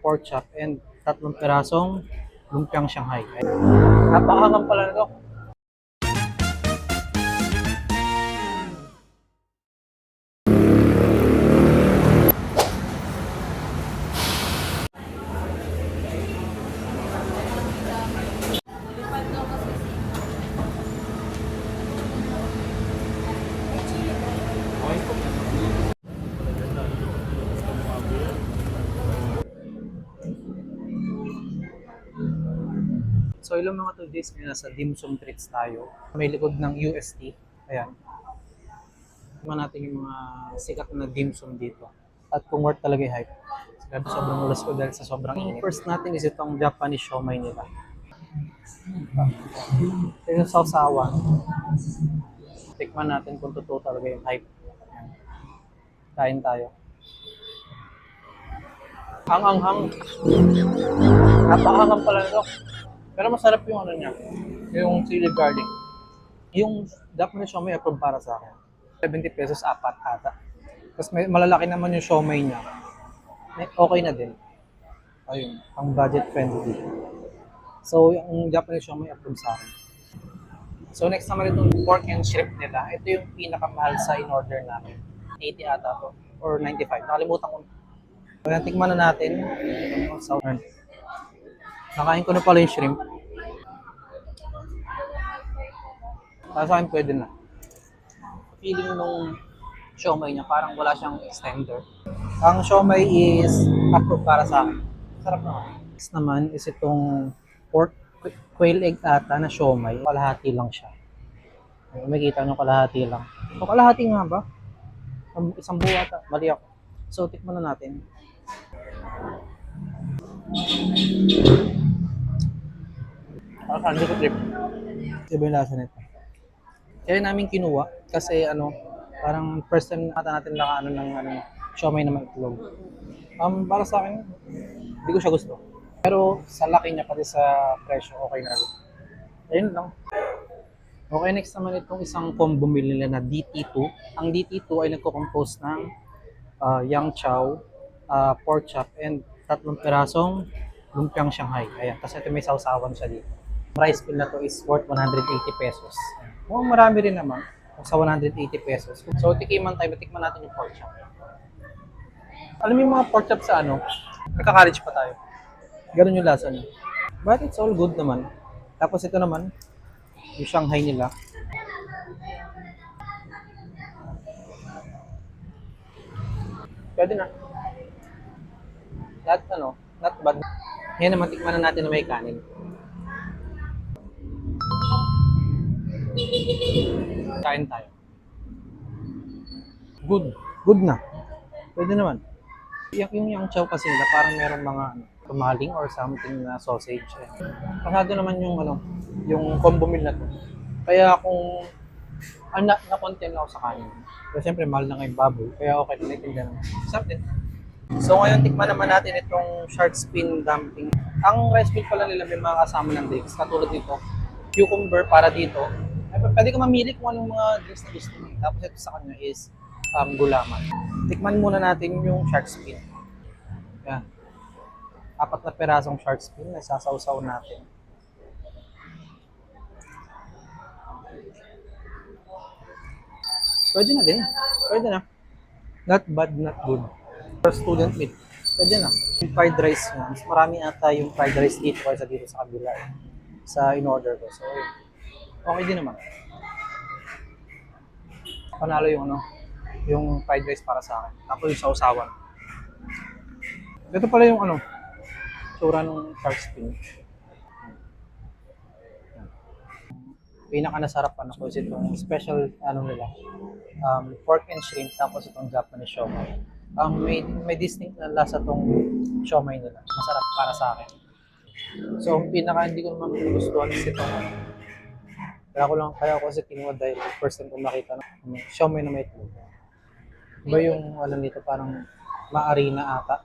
pork chop, and 3 pirasong lumpiang Shanghai. Napakangang pala nito. So ilang mga 2 days ngayon nasa dim sum treats tayo. May likod ng UST. Ayan. Tingnan natin yung mga sikat na dim sum dito. At kung worth talaga yung hype. Grabe sobrang ulas ko dahil sa sobrang init. First natin is itong Japanese siomai nila. Ito yung sausawan. Tikman natin kung totoo talaga yung hype. Ayan. Kain tayo. Ang anghang. Napakanghang pala nito. Pero masarap yung ano niya, yung chili garlic. Yung Japanese siomai approved para sa akin. 70 pesos apat ata. Tapos may malalaki naman yung siomai niya. Okay na din. Ayun, ang budget friendly. So yung Japanese siomai approved sa akin. So next naman itong pork and shrimp nila. Ito yung pinakamahal sa in-order namin. 80 ata to or 95. Nakalimutan ko. Kaya tikman na natin. Nakain ko na pala yung shrimp. Para sa akin pwede na. Feeling nung siomai niya parang wala siyang extender. Ang siomai is approved para sa akin. Sarap naman. Next naman is itong pork quail egg ata na siomai. Kalahati lang siya. Makikita nyo kalahati lang. So kalahati nga ba? Isang buo ata. Mali ako. So tikman na natin. Hindi ko trip. Iba yung lasa nito. Kaya namin kinuha kasi parang first time natin nakaano ng siomai na may itlog. Para sa akin, hindi ko siya gusto. Pero sa laki niya pati sa presyo, okay na rin. Ayun lang. Okay, next naman itong isang combo meal nila na DT2. Ang DT2 ay nagko-compose ng yang chow, pork chop, and 3 pirasong lumpiang Shanghai. Ayan, kasi ito may sausawan siya dito. Rice meal na to is worth 180 pesos. Mukhang marami rin naman sa 180 pesos. So, tikman natin yung pork chop. Alam mo yung mga pork chop sa nagka-college pa tayo. Ganun yung lasa niya. But it's all good naman. Tapos ito naman, yung Shanghai nila. Pwede na. Not bad. Ngayon naman, tikman na natin na may kanin. Kain tayo. Good na. Pwede naman. Yung chow kasi nila, parang meron mga tumaling or something na sausage. Pasado naman yung combo meal na to. Kaya kung na-content ako sa kanin. Pero siyempre, mahal na ngayong baboy. Kaya okay na naitindihan naman. Sarap din. So ngayon, tikman naman natin itong shark fin dumpling. Ang rice meal pala nila may mga kasama ng drinks. Katulad dito, cucumber para dito. Pwede ka mamili kung anong mga drinks na gusto mo. Tapos ito sa kanya is gulaman. Tikman muna natin yung shark fin. Yan. 4 na pirasong shark fin na sasawsaw natin. Pwede na din. Pwede na. Not bad, not good. For student meat, pwede na. Yung fried rice nga, mas marami ata yung fried rice dito kaysa dito sa kabila. Sa in-order ko. So, okay din naman. Panalo yung fried rice para sa akin. Tapos yung sausawan. Ito pala yung tsura ng shark fin. Pinaka-nasarap ko is itong special nila. Pork and shrimp tapos itong Japanese siomai. May distinct na lasa tong siomai nila. Masarap para sa akin. So, hindi ko naman gustuhan is ito. Kaya ako kasi kinuha dahil first time ko makita ng siomai na may itlog. Iba yung nito parang maarina ata.